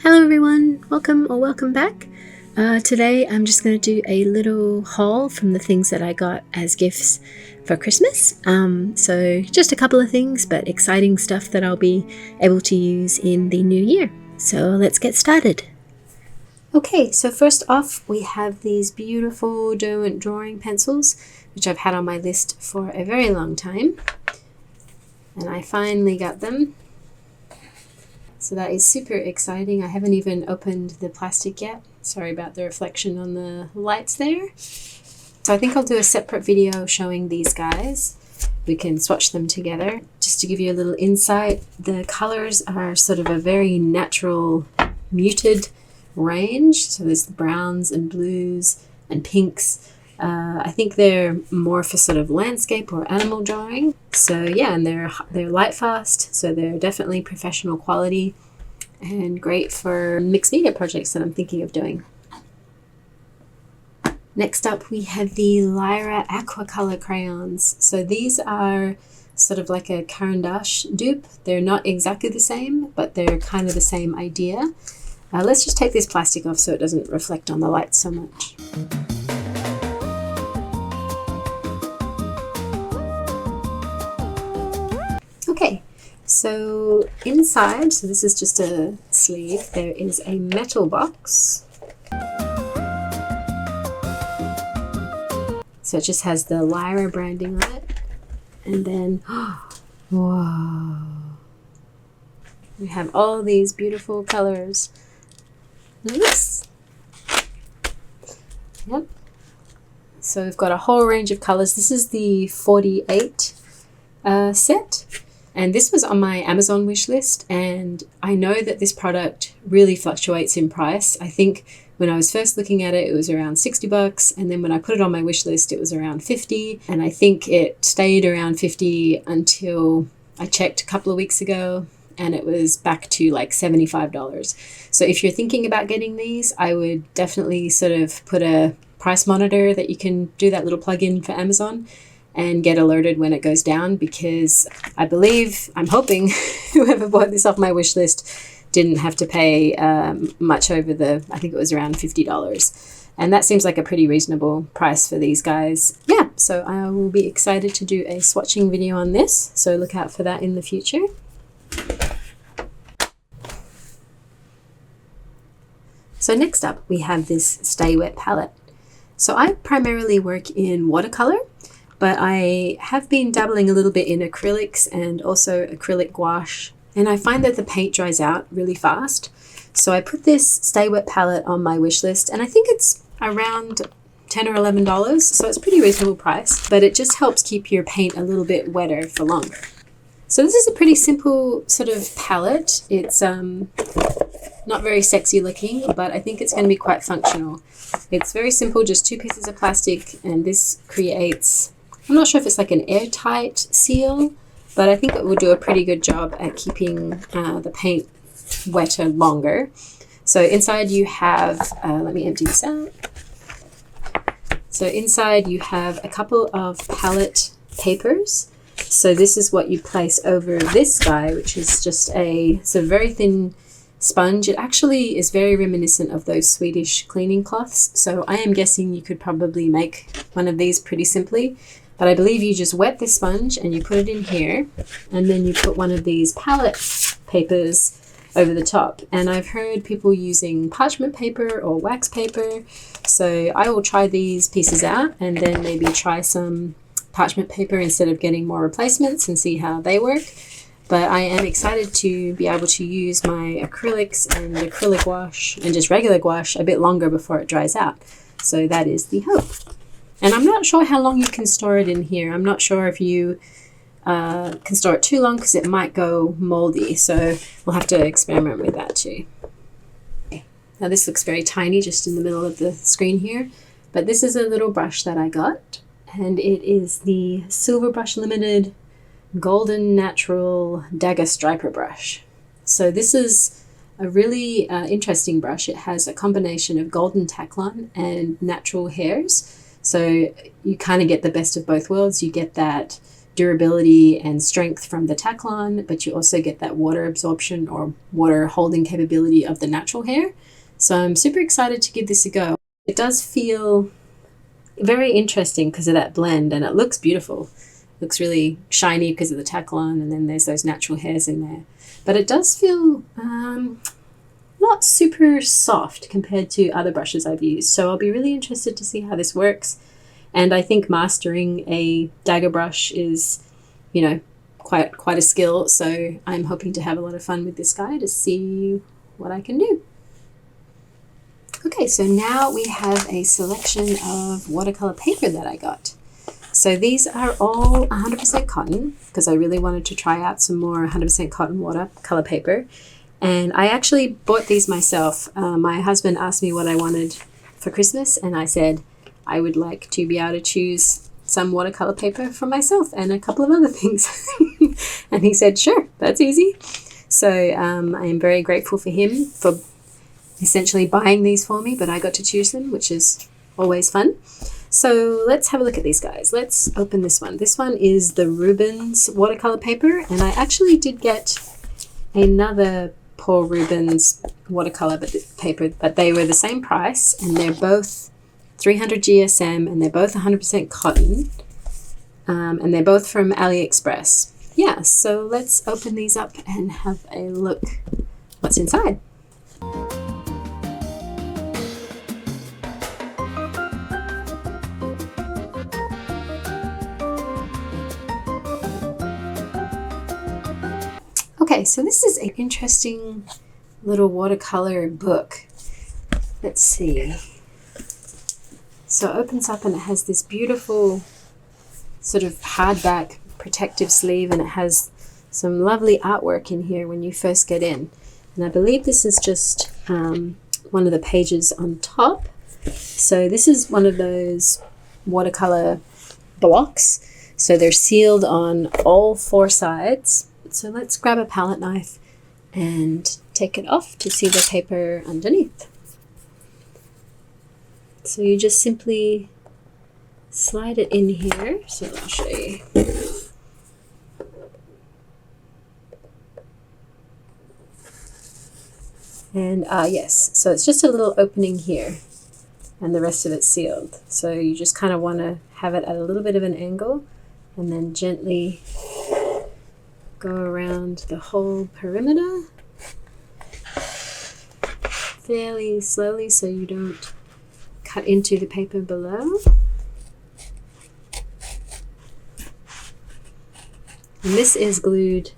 Hello everyone, welcome or welcome back. Today I'm just going to do a little haul from the things that I got as gifts for Christmas. So just a couple of things, but exciting stuff that I'll be able to use in the new year. So let's get started. Okay, so first off we have these beautiful Derwent drawing pencils, which I've had on my list for a very long time. And I finally got them. So that is super exciting. I haven't even opened the plastic yet. Sorry about the reflection on the lights there. So I think I'll do a separate video showing these guys. We can swatch them together. Just to give you a little insight, the colors are sort of a very natural, muted range. So there's the browns and blues and pinks. I think they're more for sort of landscape or animal drawing. So yeah, and they're light fast, so they're definitely professional quality and great for mixed media projects that I'm thinking of doing. Next up we have the Lyra Aquacolor crayons. So these are sort of like a Caran d'Ache dupe. They're not exactly the same, but they're kind of the same idea. Let's just take this plastic off so it doesn't reflect on the light so much. Okay, so inside, so this is just a sleeve, there is a metal box. So it just has the Lyra branding on it. And then, whoa, we have all these beautiful colors. Nice. Yep. So we've got a whole range of colors. This is the 48 set. And this was on my Amazon wish list, and I know that this product really fluctuates in price. I think when I was first looking at it, it was around $60, and then when I put it on my wish list, it was around 50, and I think it stayed around 50 until I checked a couple of weeks ago, and it was back to like $75. So if you're thinking about getting these, I would definitely sort of put a price monitor that you can do that little plug-in for Amazon and get alerted when it goes down, because I believe, I'm hoping, whoever bought this off my wish list didn't have to pay much over I think it was around $50. And that seems like a pretty reasonable price for these guys. Yeah, so I will be excited to do a swatching video on this, so look out for that in the future. So next up, we have this Stay Wet palette. So I primarily work in watercolor, but I have been dabbling a little bit in acrylics and also acrylic gouache, and I find that the paint dries out really fast. So I put this Stay Wet palette on my wish list, and I think it's around $10 or $11, so it's a pretty reasonable price, but it just helps keep your paint a little bit wetter for longer. So this is a pretty simple sort of palette. It's not very sexy looking, but I think it's going to be quite functional. It's very simple, just 2 pieces of plastic, and this creates, I'm not sure if it's like an airtight seal, but I think it will do a pretty good job at keeping the paint wetter longer. So inside you have, let me empty this out. So inside you have a couple of palette papers. So this is what you place over this guy, which is just a very thin sponge. It actually is very reminiscent of those Swedish cleaning cloths. So I am guessing you could probably make one of these pretty simply. But I believe you just wet this sponge and you put it in here, and then you put one of these palette papers over the top. And I've heard people using parchment paper or wax paper. So I will try these pieces out and then maybe try some parchment paper instead of getting more replacements and see how they work. But I am excited to be able to use my acrylics and acrylic gouache and just regular gouache a bit longer before it dries out. So that is the hope. And I'm not sure how long you can store it in here. I'm not sure if you can store it too long because it might go moldy. So we'll have to experiment with that too. Okay. Now this looks very tiny just in the middle of the screen here. But this is a little brush that I got. And it is the Silver Brush Limited Golden Natural Dagger Striper brush. So this is a really interesting brush. It has a combination of golden Taklon and natural hairs. So you kind of get the best of both worlds. You get that durability and strength from the Taklon, but you also get that water absorption or water holding capability of the natural hair. So I'm super excited to give this a go. It does feel very interesting because of that blend, and it looks beautiful. It looks really shiny because of the Taklon, and then there's those natural hairs in there. But it does feel not super soft compared to other brushes I've used. So I'll be really interested to see how this works. And I think mastering a dagger brush is, you know, quite a skill. So I'm hoping to have a lot of fun with this guy to see what I can do. Okay, so now we have a selection of watercolor paper that I got. So these are all 100% cotton because I really wanted to try out some more 100% cotton watercolor paper. And I actually bought these myself. My husband asked me what I wanted for Christmas, and I said I would like to be able to choose some watercolor paper for myself and a couple of other things. And he said, sure, that's easy. So I am very grateful for him for essentially buying these for me, but I got to choose them, which is always fun. So let's have a look at these guys. Let's open this one. This one is the Rubens watercolor paper, and I actually did get another Paul Rubens watercolor paper, but they were the same price, and they're both 300 GSM, and they're both 100% cotton, and they're both from AliExpress. Yeah, so let's open these up and have a look what's inside. Okay, so this is an interesting little watercolor book. Let's see. So it opens up and it has this beautiful sort of hardback protective sleeve, and it has some lovely artwork in here when you first get in. And I believe this is just one of the pages on top. So this is one of those watercolor blocks. So they're sealed on all four sides. So let's grab a palette knife and take it off to see the paper underneath. So you just simply slide it in here. So I'll show you. And yes, so it's just a little opening here and the rest of it's sealed. So you just kind of want to have it at a little bit of an angle and then gently go around the whole perimeter fairly slowly so you don't cut into the paper below. And this is glued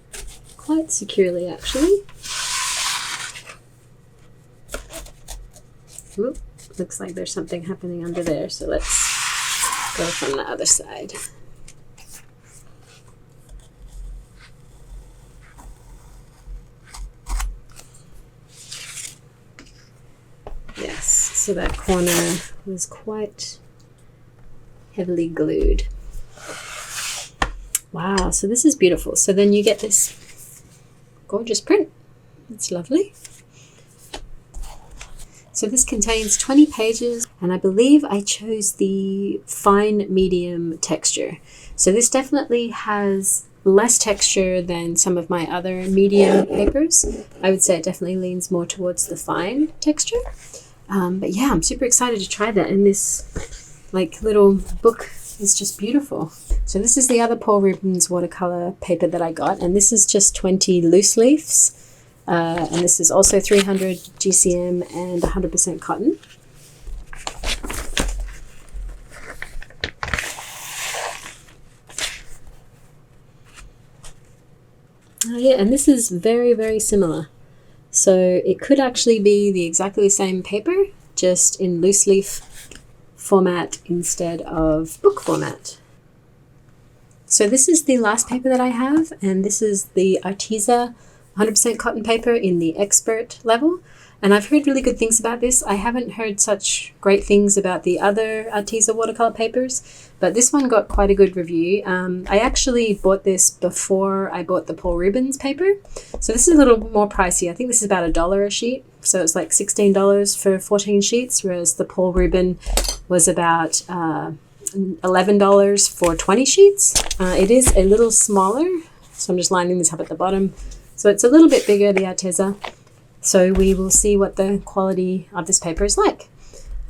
quite securely actually. Oop, looks like there's something happening under there, so let's go from the other side. Yes, so that corner was quite heavily glued. Wow, so this is beautiful. So then you get this gorgeous print. It's lovely. So this contains 20 pages, and I believe I chose the fine medium texture. So this definitely has less texture than some of my other medium papers. I would say it definitely leans more towards the fine texture. But yeah, I'm super excited to try that, and this like little book is just beautiful. So this is the other Paul Rubens watercolor paper that I got, and this is just 20 loose leaves. And this is also 300 GCM and 100% cotton. Yeah, and this is very, very similar. So it could actually be exactly the same paper, just in loose leaf format instead of book format. So this is the last paper that I have, and this is the Arteza 100% cotton paper in the expert level, and I've heard really good things about this. I haven't heard such great things about the other Arteza watercolor papers, but this one got quite a good review. I actually bought this before I bought the Paul Rubens paper, so this is a little more pricey. I think this is about $1 a sheet, so it's like $16 for 14 sheets, whereas the Paul Rubens was about $11 for 20 sheets. It is a little smaller, so I'm just lining this up at the bottom. So it's a little bit bigger, the Arteza. So we will see what the quality of this paper is like.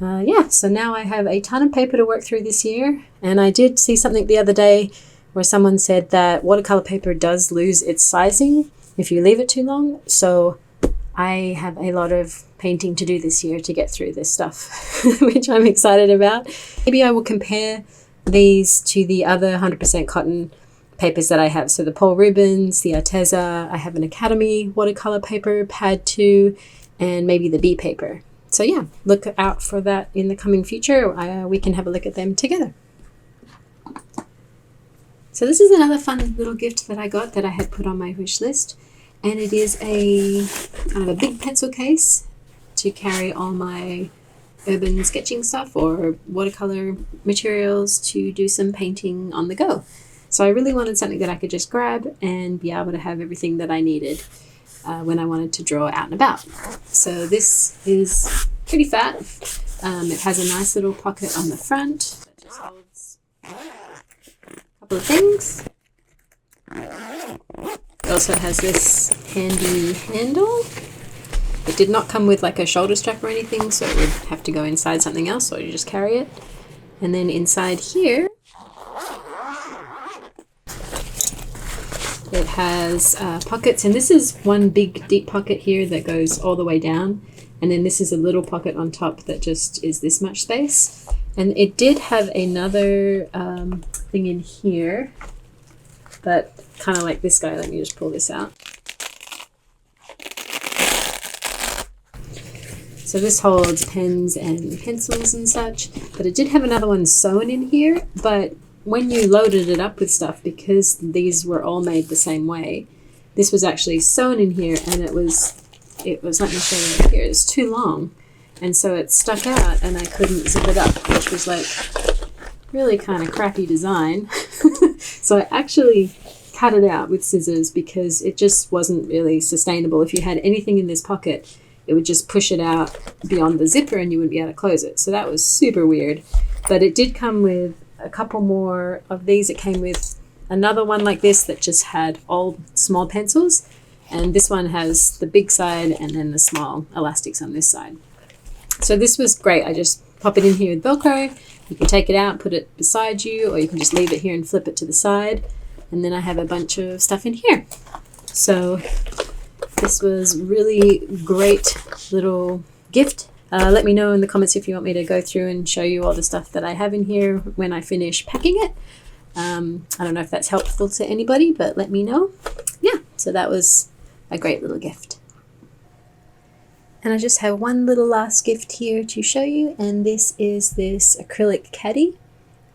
Yeah, so now I have a ton of paper to work through this year. And I did see something the other day where someone said that watercolor paper does lose its sizing if you leave it too long. So I have a lot of painting to do this year to get through this stuff, which I'm excited about. Maybe I will compare these to the other 100% cotton papers that I have. So the Paul Rubens, the Arteza, I have an Academy watercolor paper, pad 2, and maybe the B paper. So yeah, look out for that in the coming future. We can have a look at them together. So this is another fun little gift that I got that I had put on my wish list. And it is a kind of a big pencil case to carry all my urban sketching stuff or watercolor materials to do some painting on the go. So I really wanted something that I could just grab and be able to have everything that I needed when I wanted to draw out and about. So this is pretty fat. It has a nice little pocket on the front that just holds a couple of things. It also has this handy handle. It did not come with like a shoulder strap or anything, so it would have to go inside something else, or you just carry it. And then inside here, it has pockets, and this is one big deep pocket here that goes all the way down, and then this is a little pocket on top that just is this much space. And it did have another thing in here, but kind of like this guy. Let me just pull this out. So this holds pens and pencils and such, but it did have another one sewn in here. But when you loaded it up with stuff, because these were all made the same way, this was actually sewn in here, and it was, let me show you right here, it's too long. And so it stuck out and I couldn't zip it up, which was like really kind of crappy design. So I actually cut it out with scissors because it just wasn't really sustainable. If you had anything in this pocket, it would just push it out beyond the zipper and you wouldn't be able to close it. So that was super weird. But it did come with a couple more of these. It came with another one like this that just had all small pencils. And this one has the big side and then the small elastics on this side. So this was great. I just pop it in here with Velcro. You can take it out, put it beside you, or you can just leave it here and flip it to the side. And then I have a bunch of stuff in here. So this was really great little gift. Let me know in the comments if you want me to go through and show you all the stuff that I have in here when I finish packing it. I don't know if that's helpful to anybody, but let me know. Yeah, so that was a great little gift. And I just have one little last gift here to show you, and this is this acrylic caddy.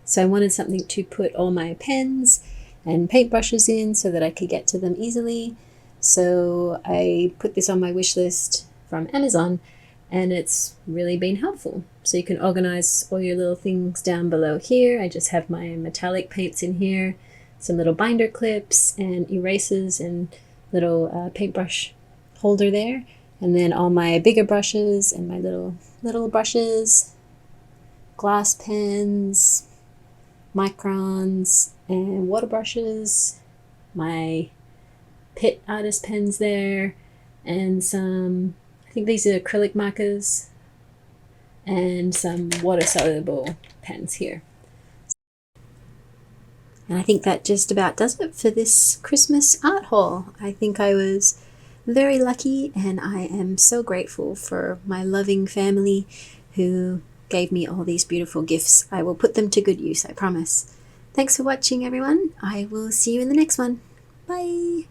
So I wanted something to put all my pens and paintbrushes in so that I could get to them easily. So I put this on my wish list from Amazon, and it's really been helpful. So you can organize all your little things down below here. I just have my metallic paints in here, some little binder clips and erasers and little paintbrush holder there. And then all my bigger brushes and my little brushes, glass pens, microns, and water brushes, my Pitt artist pens there, and some, I think these are acrylic markers, and some water soluble pens here. And I think that just about does it for this Christmas art haul. I think I was very lucky, and I am so grateful for my loving family who gave me all these beautiful gifts. I will put them to good use, I promise. Thanks for watching, everyone. I will see you in the next one. Bye!